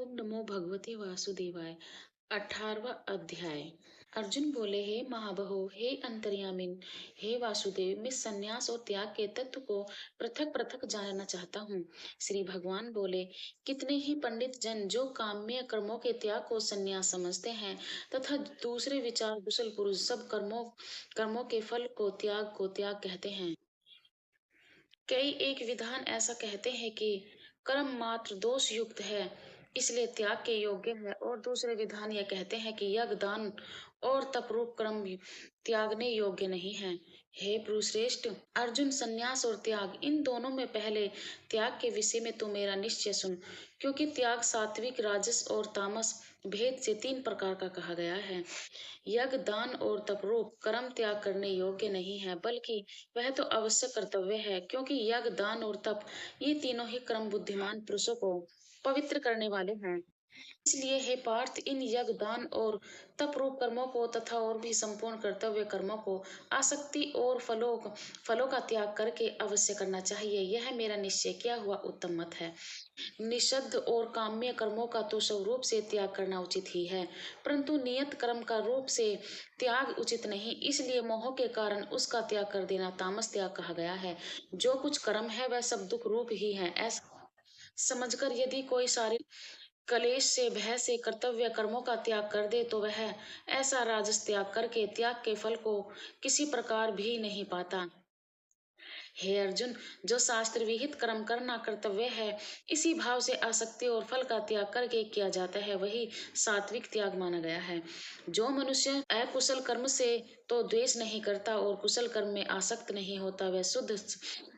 ओम नमो भगवते वासुदेवाय। 18वां अध्याय। अर्जुन बोले, हे महाबाहो, हे अंतर्यामिन, हे वासुदेव, मैं संन्यास और त्याग के तत्व को पृथक पृथक जानना चाहता हूँ। श्री भगवान बोले, कितने ही पंडित जन जो काम्य कर्मों के त्याग को संन्यास समझते हैं तथा दूसरे विचार कुशल पुरुष सब कर्मों कर्मों के फल को त्याग कहते हैं। कई एक विधान ऐसा कहते हैं कि कर्म मात्र दोष युक्त है, इसलिए त्याग के योग्य है, और दूसरे विधान यह कहते हैं कि यज्ञ दान और तपरूप कर्म भी त्यागने योग्य नहीं है। हे पुरुषश्रेष्ठ अर्जुन, संन्यास और त्याग इन दोनों में पहले त्याग के विषय में तू मेरा निश्चय सुन, क्योंकि त्याग सात्विक, राजस और तामस भेद से 3 प्रकार का कहा गया है। यज्ञ दान और तपरूप कर्म त्याग करने योग्य नहीं है, बल्कि वह तो अवश्य कर्तव्य है, क्योंकि यज्ञ दान और तप ये तीनों ही कर्म बुद्धिमान पुरुषों को पवित्र करने वाले हैं। इसलिए हे पार्थ, इन यज्ञ दान और तप रूप कर्मों को तथा और भी संपूर्ण कर्तव्य कर्मों को आसक्ति और फलों का त्याग करके अवश्य करना चाहिए। यह मेरा निश्चय किया हुआ उत्तम मत है। निषिद्ध और काम्य कर्मों का तो स्वरूप से त्याग करना उचित ही है, परंतु नियत कर्म का रूप से त्याग उचित नहीं, इसलिए मोह के कारण उसका त्याग कर देना तामस त्याग कहा गया है। जो कुछ कर्म है वह सब दुख रूप ही है, ऐसा समझकर यदि कोई सारे कलेश से भय से कर्तव्य कर्मों का त्याग कर दे तो वह ऐसा राजस त्याग करके त्याग के फल को किसी प्रकार भी नहीं पाता। हे अर्जुन, जो शास्त्र विहित कर्म करना कर्तव्य है, इसी भाव से आसक्ति और फल का त्याग करके किया जाता है, वही सात्विक त्याग माना गया है। जो मनुष्य अकुशल कर्म से तो द्वेष नहीं करता और कुशल कर्म में आसक्त नहीं होता, वह शुद्ध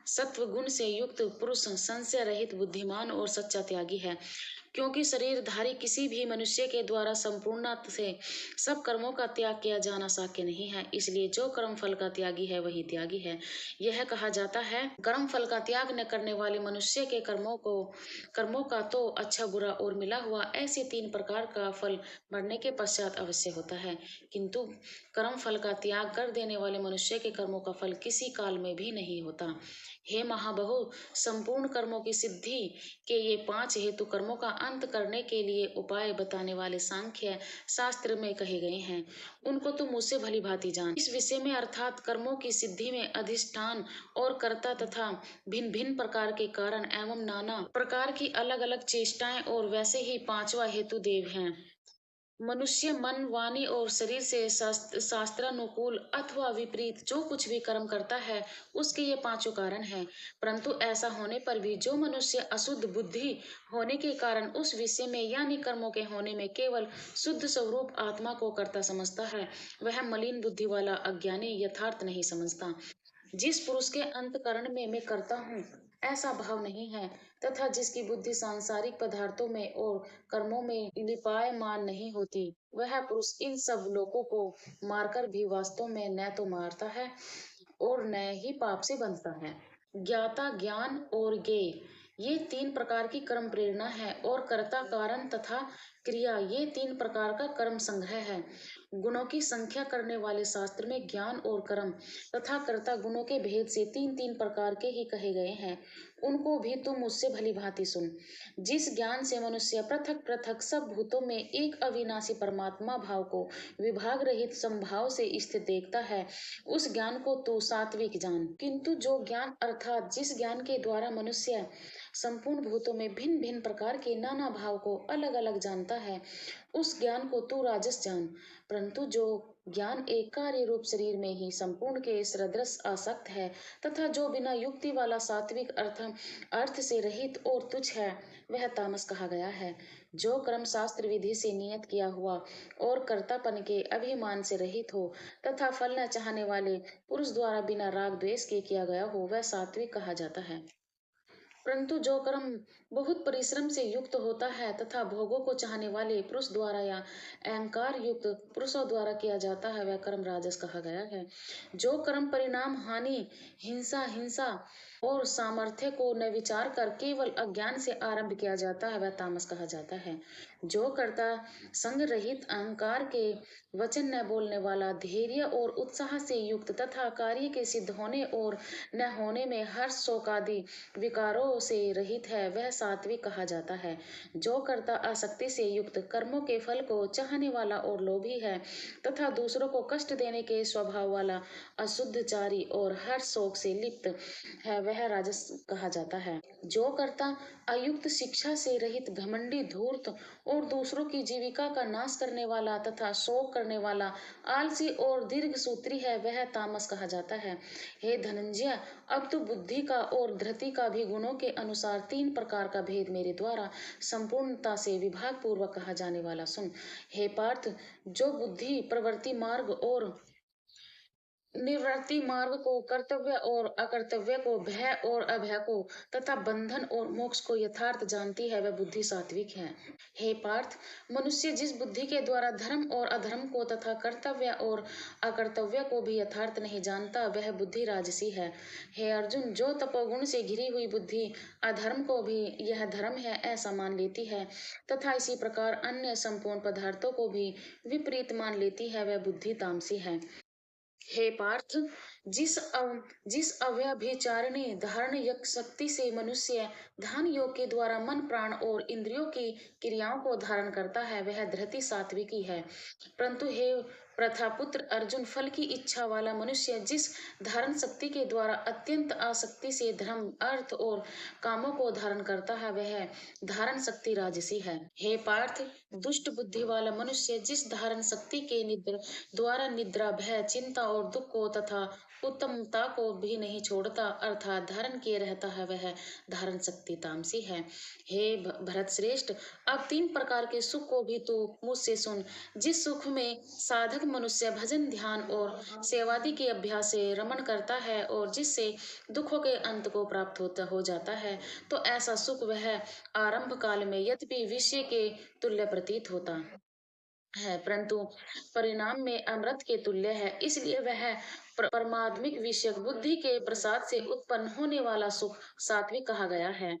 सत्व गुण से युक्त पुरुष, संशय रहित, बुद्धिमान और सच्चा त्यागी है। क्योंकि शरीरधारी किसी भी मनुष्य के द्वारा संपूर्णता से सब कर्मों का त्याग किया जाना शक्य नहीं है, इसलिए जो कर्म फल का त्यागी है वही त्यागी है। यह कहा जाता है, कर्म फल का त्याग न करने वाले मनुष्य के कर्मों का तो अच्छा बुरा और मिला हुआ ऐसे 3 प्रकार का फल मरने के पश्चात अवश्य होता है, किंतु कर्म फल का त्याग कर देने वाले मनुष्य के कर्मों का फल किसी काल में भी नहीं होता। हे महाबहु, संपूर्ण कर्मों की सिद्धि के ये 5 हेतु कर्मों का अंत करने के लिए उपाय बताने वाले सांख्य शास्त्र में कहे गए हैं, उनको तुम मुझसे भली भांति जान। इस विषय में अर्थात कर्मों की सिद्धि में अधिष्ठान और कर्ता तथा भिन्न भिन्न प्रकार के कारण एवं नाना प्रकार की अलग अलग चेष्टाएं, और वैसे ही 5वां हेतु देव हैं। मनुष्य मन, वाणी और शरीर से शास्त्रानुकूल अथवा विपरीत जो कुछ भी कर्म करता है, उसके ये 5 कारण हैं। परंतु ऐसा होने पर भी जो मनुष्य अशुद्ध बुद्धि होने के कारण उस विषय में यानी कर्मों के होने में केवल शुद्ध स्वरूप आत्मा को कर्ता समझता है, वह मलिन बुद्धि वाला अज्ञानी यथार्थ नहीं समझता। जिस पुरुष के अंतकरण में मैं करता हूँ ऐसा भाव नहीं है, तथा जिसकी बुद्धि सांसारिक पदार्थों में और कर्मों में लिपायमान नहीं होती, वह पुरुष इन सब लोगों को मारकर भी वास्तव में न तो मारता है और न ही पाप से बंधता है। ज्ञाता, ज्ञान और ज्ञेय ये 3 प्रकार की कर्म प्रेरणा है, और कर्ता, कारण तथा क्रिया ये 3 प्रकार का कर्म संग्रह है। गुणों की संख्या करने वाले शास्त्र में ज्ञान और कर्म तथा कर्ता गुणों के भेद से 3-3 प्रकार के ही कहे गए हैं, उनको भी तुम मुझसे भली भांति सुन। जिस ज्ञान से मनुष्य पृथक पृथक सब भूतों में एक अविनाशी परमात्मा भाव को विभाग रहित समभाव से स्थित देखता है, उस ज्ञान को तू सात्विक जान। किंतु जो ज्ञान अर्थात जिस ज्ञान के द्वारा मनुष्य संपूर्ण भूतों में भिन्न भिन्न प्रकार के नाना भाव को अलग अलग जानता है, उस ज्ञान को तू राजस जान। परंतु जो ज्ञान एक कार्य रूप शरीर में ही संपूर्ण के सदृश आसक्त है तथा जो बिना युक्ति वाला सात्विक अर्थ से रहित और तुच्छ है, वह तामस कहा गया है। जो कर्म शास्त्र विधि से नियत किया हुआ और कर्तापन के अभिमान से रहित हो तथा फल न चाहने वाले पुरुष द्वारा बिना राग द्वेष के किया गया हो, वह सात्विक कहा जाता है। परंतु जो कर्म बहुत परिश्रम से युक्त होता है तथा भोगों को चाहने वाले पुरुष द्वारा या अहंकार युक्त पुरुषों द्वारा किया जाता है, वह कर्म राजस कहा गया है। जो कर्म परिणाम हानि, हिंसा और सामर्थ्य को न विचार कर केवल अज्ञान से आरंभ किया जाता है, वह तामस कहा जाता है। जो कर्ता संग रहित, अहंकार के वचन न बोलने वाला, धैर्य और उत्साह से युक्त तथा कार्य के सिद्ध होने और न होने में हर्ष शोक आदि विकारों से रहित है, वह सात्विक कहा जाता है। जो कर्ता आसक्ति से युक्त कर्मों के फल को चाहने वाला और लोभी है तथा दूसरों को कष्ट देने के स्वभाव वाला अशुद्धचारी और हर शोक से लिप्त है वह राजस कहा जाता है। जो कर्ता अयुक्त शिक्षा से रहित घमंडी धूर्त और दूसरों की जीविका का नाश करने वाला तथा शोक करने वाला आलसी और दीर्घ सूत्री है वह तामस कहा जाता है। हे धनंजय, अब तो बुद्धि का और धृति का भी गुणों के अनुसार 3 प्रकार का भेद मेरे द्वारा संपूर्णता से विभाग पूर्वक कहा जाने वाला सुन। हे पार्थ, जो बुद्धि प्रवृत्ति मार्ग और निवृत्ति मार्ग को, कर्तव्य और अकर्तव्य को, भय और अभय को तथा बंधन और मोक्ष को यथार्थ जानती है वह बुद्धि सात्विक है। हे पार्थ, मनुष्य जिस बुद्धि के द्वारा धर्म और अधर्म को तथा कर्तव्य और अकर्तव्य को भी यथार्थ नहीं जानता वह बुद्धि राजसी है। हे अर्जुन, जो तपोगुण से घिरी हुई बुद्धि अधर्म को भी यह धर्म है ऐसा मान लेती है तथा इसी प्रकार अन्य संपूर्ण पदार्थों को भी विपरीत मान लेती है वह बुद्धि तामसी है। हे पार्थ, जिस अव्यभिचारिणी धारण यज्ञ शक्ति से मनुष्य ध्यान योग के द्वारा मन प्राण और इंद्रियों की क्रियाओं को धारण करता है वह धृति सात्विकी है। परंतु हे प्रथापुत्र अर्जुन, फल की इच्छा वाला मनुष्य जिस धारण शक्ति के द्वारा अत्यंत आसक्ति से धर्म अर्थ और कामों को धारण करता है वह धारण शक्ति राजसी है। हे पार्थ, दुष्ट बुद्धि वाला मनुष्य जिस धारण शक्ति के द्वारा निद्रा भय चिंता और दुख को तथा उत्तमता को भी नहीं छोड़ता अर्थात धारण किए रहता है वह धारण शक्ति तामसी है। हे भरत श्रेष्ठ, अब 3 प्रकार के सुख को भी तू मुझसे सुन। जिस सुख में साधक मनुष्य भजन ध्यान और सेवादि के अभ्यास से रमण करता है और जिससे दुखों के अंत को प्राप्त हो जाता है तो ऐसा सुख वह आरंभ काल में यद्यपि विषय के तुल्य प्रतीत होता है परंतु परिणाम में अमृत के तुल्य है। इसलिए वह परमात्मिक विषयक बुद्धि के प्रसाद से उत्पन्न होने वाला सुख सात्विक कहा गया है।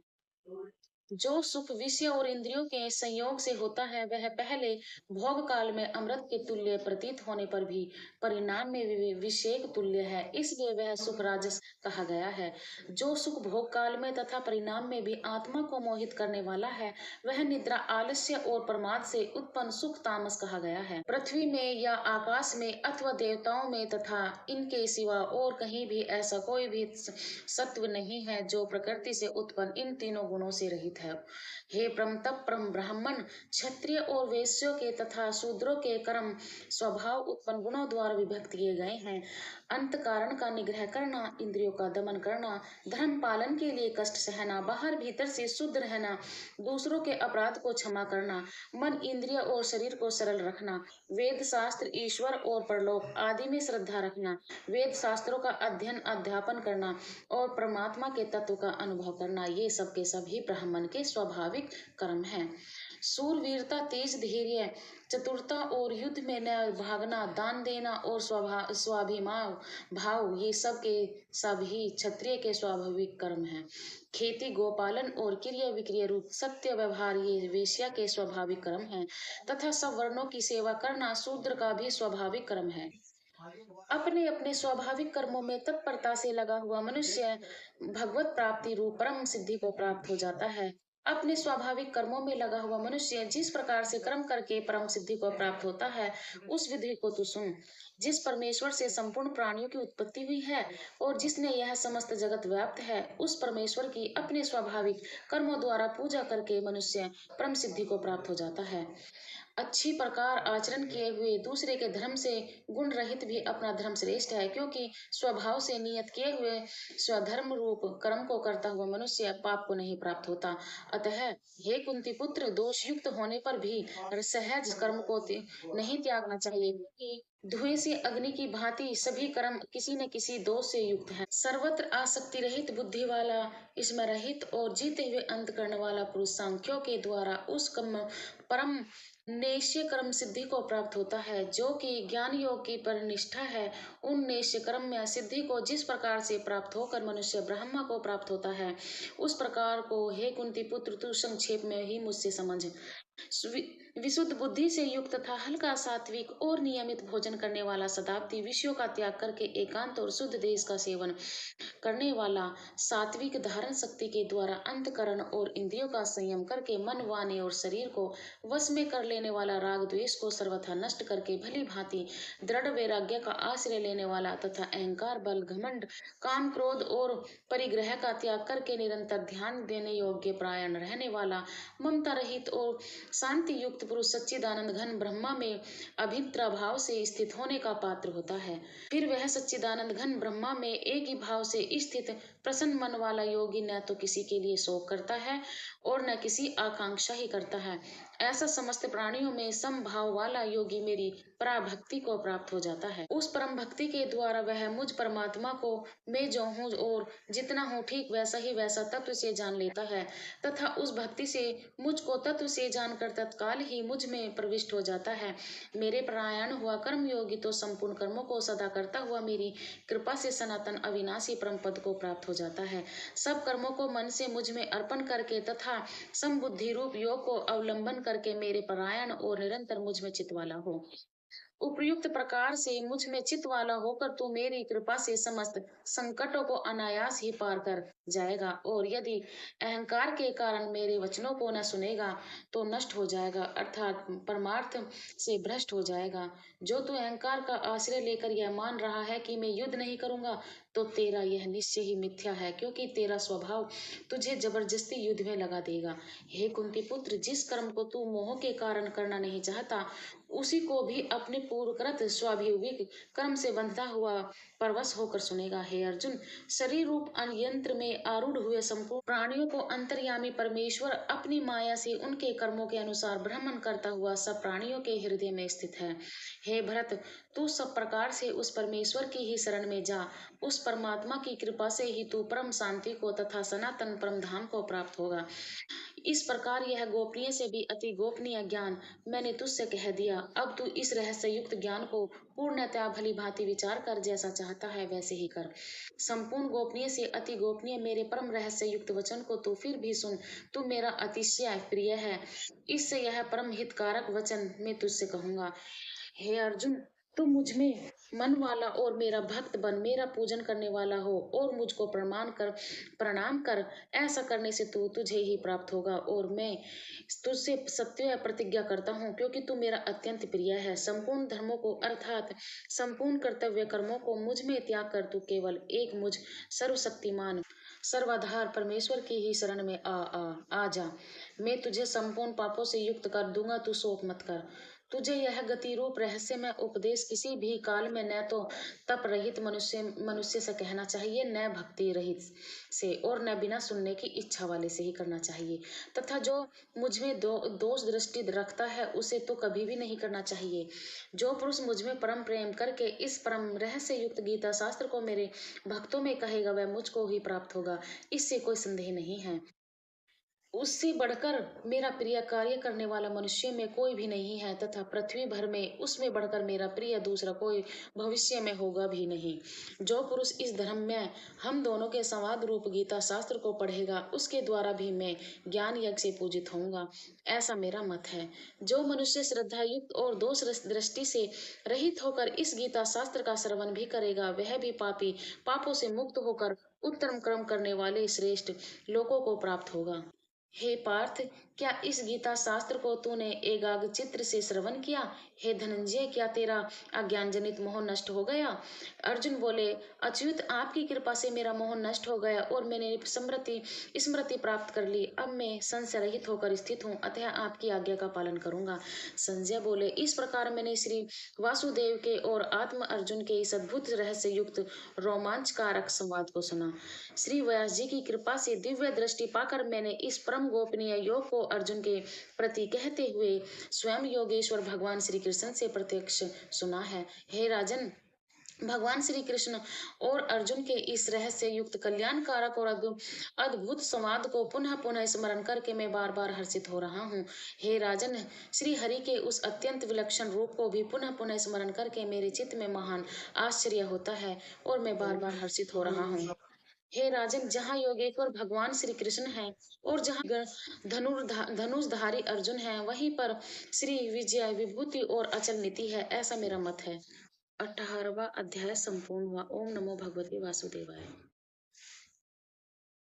जो सुख विषय और इंद्रियों के संयोग से होता है वह पहले भोग काल में अमृत के तुल्य प्रतीत होने पर भी परिणाम में विषेक तुल्य है, इसलिए वह सुख राजस कहा गया है। जो सुख भोग काल में तथा परिणाम में भी आत्मा को मोहित करने वाला है वह निद्रा आलस्य और प्रमाद से उत्पन्न सुख तामस कहा गया है। पृथ्वी में या आकाश में अथवा देवताओं में तथा इनके सिवा और कहीं भी ऐसा कोई भी सत्व नहीं है जो प्रकृति से उत्पन्न इन तीनों गुणों से रहित है। हे ब्राह्मण क्षत्रिय और वैश्यों के तथा शूद्रों के कर्म स्वभाव उत्पन्न गुणों द्वारा विभक्त किए गए हैं। अंत कारण का निग्रह करना, इंद्रियों का दमन करना, धर्म पालन के लिए कष्ट सहना, बाहर भीतर से शुद्ध रहना, दूसरों के अपराध को क्षमा करना, मन इंद्रिय और शरीर को सरल रखना, वेद शास्त्र ईश्वर और परलोक आदि में श्रद्धा रखना, वेद शास्त्रों का अध्ययन अध्यापन करना और परमात्मा के तत्व का अनुभव करना, ये सब के सभी ब्राह्मण के स्वाभाविक कर्म हैं। सूरवीरता, तेज धैर्य, चतुरता और युद्ध में न भागना, दान देना और स्वाभिमान भाव, ये सब के सभी क्षत्रिय के स्वाभाविक कर्म हैं। खेती गोपालन और क्रिया विक्रिय रूप सत्य व्यवहार ये वेश्या के स्वाभाविक कर्म हैं तथा सब वर्णों की सेवा करना शूद्र का भी स्वाभाविक कर्म है। अपने अपने स्वाभाविक कर्मों में तत्परता से लगा हुआ मनुष्य भगवत प्राप्ति रूप परम सिद्धि को प्राप्त हो जाता है। अपने स्वाभाविक कर्मों में लगा हुआ मनुष्य जिस प्रकार से कर्म करके परम सिद्धि को प्राप्त होता है उस विधि को तू सुन। जिस परमेश्वर से संपूर्ण प्राणियों की उत्पत्ति हुई है और जिसने यह समस्त जगत व्याप्त है उस परमेश्वर की अपने स्वाभाविक कर्मों द्वारा पूजा करके मनुष्य परम सिद्धि को प्राप्त हो जाता है। अच्छी प्रकार आचरण किए हुए दूसरे के धर्म से गुण रहित भी अपना धर्म श्रेष्ठ है, क्योंकि स्वभाव से नियत किए हुए स्वधर्म रूप कर्म को करता हुआ मनुष्य पाप को नहीं प्राप्त होता। अतः हे कुंती पुत्र, दोष युक्त होने पर भी सहज कर्म को नहीं त्यागना चाहिए, क्योंकि धुएं से अग्नि की भांति सभी कर्म किसी न किसी दोष से युक्त है। सर्वत्र आसक्ति रहित बुद्धि वाला, इसमें रहित और जीते हुए अंत करने वाला पुरुष सांख्यों के द्वारा उस परम नेश्य कर्म सिद्धि को प्राप्त होता है जो कि ज्ञान योग की परनिष्ठा है। उन नेश्य कर्म में सिद्धि को जिस प्रकार से प्राप्त होकर मनुष्य ब्रह्मा को प्राप्त होता है उस प्रकार को हे कुंती पुत्र तू संक्षेप में ही मुझसे समझ। विशुद्ध बुद्धि से युक्त तथा हल्का सात्विक और नियमित भोजन करने वाला, शताब्दी विषयों का त्याग करके एकांत और शुद्ध देश का सेवन करने वाला, सात्विक धारण शक्ति के द्वारा अंतकरण और इंद्रियों का संयम करके मन, वाणी और शरीर को वश में कर लेने वाला, राग द्वेष को सर्वथा नष्ट करके भली भांति दृढ़ वैराग्य का आश्रय लेने वाला तथा अहंकार, बल, घमंड, काम, क्रोध और परिग्रह का त्याग करके निरंतर ध्यान देने योग्य परायण रहने वाला, ममता रहित और शांति युक्त पुरुष सच्चिदानंद घन ब्रह्मा में अभित्र भाव से स्थित होने का पात्र होता है। फिर वह सच्चिदानंद घन ब्रह्मा में एक ही भाव से स्थित प्रसन्न मन वाला योगी न तो किसी के लिए शोक करता है और न किसी आकांक्षा ही करता है। ऐसा समस्त प्राणियों में समभाव वाला योगी मेरी पराभक्ति को प्राप्त हो जाता है। उस परम भक्ति के द्वारा वह मुझ परमात्मा को मैं जो हूँ और जितना हूँ ठीक वैसा ही वैसा तत्व से जान लेता है तथा उस भक्ति से मुझको तत्व से जानकर तत्काल ही मुझ में प्रविष्ट हो जाता है। मेरे परायण हुआ कर्म योगी तो संपूर्ण कर्मों को सदा करता हुआ मेरी कृपा से सनातन अविनाशी परम पद को प्राप्त हो जाता है। सब कर्मों को मन से मुझ में अर्पण करके तथा समबुद्धि रूप योग को अवलंबन करके मेरे परायण और निरंतर मुझ में चित वाला हो। उपयुक्त प्रकार से मुझ में चित वाला होकर तू मेरी कृपा से समस्त संकटों को अनायास ही पार कर जाएगा और यदि अहंकार के कारण मेरे वचनों को न सुनेगा तो नष्ट हो जाएगा, अर्थात परमार्थ से भ्रष्ट हो जाएगा। जो तू अहंकार का आश्रय लेकर यह मान रहा है कि मैं युद्ध नहीं करूंगा तो तेरा यह निश्चय ही मिथ्या है, क्योंकि तेरा स्वभाव तुझे जबरदस्ती युद्ध में लगा देगा। हे कुंती पुत्र, जिस कर्म को तू मोह के कारण करना नहीं चाहता उसी को भी अपने पूर्वकृत स्वाभाविक कर्म से बंधता हुआ परवश होकर सुनेगा। हे अर्जुन, शरीर रूप यंत्र में आरूढ़ हुए संपूर्ण प्राणियों को अंतर्यामी परमेश्वर अपनी माया से उनके कर्मों के अनुसार भ्रमण करता हुआ सब प्राणियों के हृदय में स्थित है। हे भरत, तू सब प्रकार से उस परमेश्वर की ही शरण में जा। उस परमात्मा की कृपा से ही तू परम शांति को तथा सनातन परम धाम को प्राप्त होगा। इस प्रकार यह गोपनीय से भी अति गोपनीय ज्ञान मैंने तुझसे कह दिया। अब तू इस रहस्य युक्त ज्ञान को पूर्णतया भली भांति विचार कर जैसा चाहता है वैसे ही कर। संपूर्ण गोपनीय से अति गोपनीय मेरे परम रहस्य युक्त वचन को तू फिर भी सुन। तू मेरा अतिशय प्रिय है, इससे यह परम हितकारक वचन मैं तुझसे कहूंगा। हे अर्जुन, तू मुझ में मन वाला और मेरा भक्त बन मेरा पूजन करने वाला हो और मुझको प्रणाम कर। ऐसा करने से तू तुझे ही प्राप्त होगा और मैं तुझसे सत्य प्रतिज्ञा करता हूँ, क्योंकि तू मेरा अत्यंत प्रिय है। संपूर्ण धर्मों को अर्थात संपूर्ण कर्तव्य कर्मों को मुझ में त्याग कर तू केवल एक मुझ सर्वशक्तिमान सर्वाधार परमेश्वर की ही शरण में आ जा। मैं तुझे संपूर्ण पापों से युक्त कर दूंगा, तू शोक मत कर। तुझे यह गति रूप रहस्य में उपदेश किसी भी काल में न तो तप रहित मनुष्य मनुष्य से कहना चाहिए, न भक्ति रहित से और न बिना सुनने की इच्छा वाले से ही करना चाहिए, तथा जो मुझ में दोष दृष्टि रखता है उसे तो कभी भी नहीं करना चाहिए। जो पुरुष मुझ में परम प्रेम करके इस परम रहस्य युक्त गीता शास्त्र को मेरे भक्तों में कहेगा वह मुझको ही प्राप्त होगा, इससे कोई संदेह नहीं है। उससे बढ़कर मेरा प्रिय कार्य करने वाला मनुष्य में कोई भी नहीं है तथा पृथ्वी भर में उसमें बढ़कर मेरा प्रिय दूसरा कोई भविष्य में होगा भी नहीं। जो पुरुष इस धर्म में हम दोनों के संवाद रूप गीता शास्त्र को पढ़ेगा उसके द्वारा भी मैं ज्ञान यज्ञ से पूजित होऊंगा, ऐसा मेरा मत है। जो मनुष्य श्रद्धा युक्त और दोष दृष्टि से रहित होकर इस गीता शास्त्र का श्रवण भी करेगा वह भी पापी पापों से मुक्त होकर उत्तम कर्म करने वाले श्रेष्ठ लोगों को प्राप्त होगा। हे पार्थ, क्या इस गीता शास्त्र को तूने एकाग्र चित्र से श्रवण किया? हे धनंजय, क्या तेरा अज्ञान जनित मोह नष्ट हो गया? अर्जुन बोले, अच्युत, आपकी कृपा से मेरा मोह नष्ट हो गया और मैंने स्मृति प्राप्त कर ली। अब मैं संशय रहित होकर स्थित हूँ, अतः आपकी आज्ञा का पालन करूंगा। संजय बोले, इस प्रकार मैंने श्री वासुदेव के और आत्म अर्जुन के इस अद्भुत रहस्य युक्त रोमांचकारक संवाद को सुना। श्री व्यास जी की कृपा से दिव्य दृष्टि पाकर मैंने इस परम गोपनीय योग को अर्जुन के प्रति कहते हुए स्वयं योगेश्वर भगवान श्री कृष्ण से प्रत्यक्ष सुना है। हे राजन, भगवान श्री कृष्ण और अर्जुन के इस रहस्य युक्त कल्याणकारक और अद्भुत संवाद को पुनः पुनः स्मरण करके मैं बार बार हर्षित हो रहा हूँ। हे राजन, श्री हरि के उस अत्यंत विलक्षण रूप को भी पुनः पुनः स्मरण करके मेरे चित्त में महान आश्चर्य होता है और मैं बार बार हर्षित हो रहा हूँ। हे राजन, जहाँ योगेश्वर भगवान श्री कृष्ण हैं और जहाँ धनुषधारी अर्जुन है, वहीं पर श्री विजय विभूति और अचल नीति है, ऐसा मेरा मत है। 18वां अध्याय संपूर्ण हुआ। ओम नमो भगवते वासुदेवाय।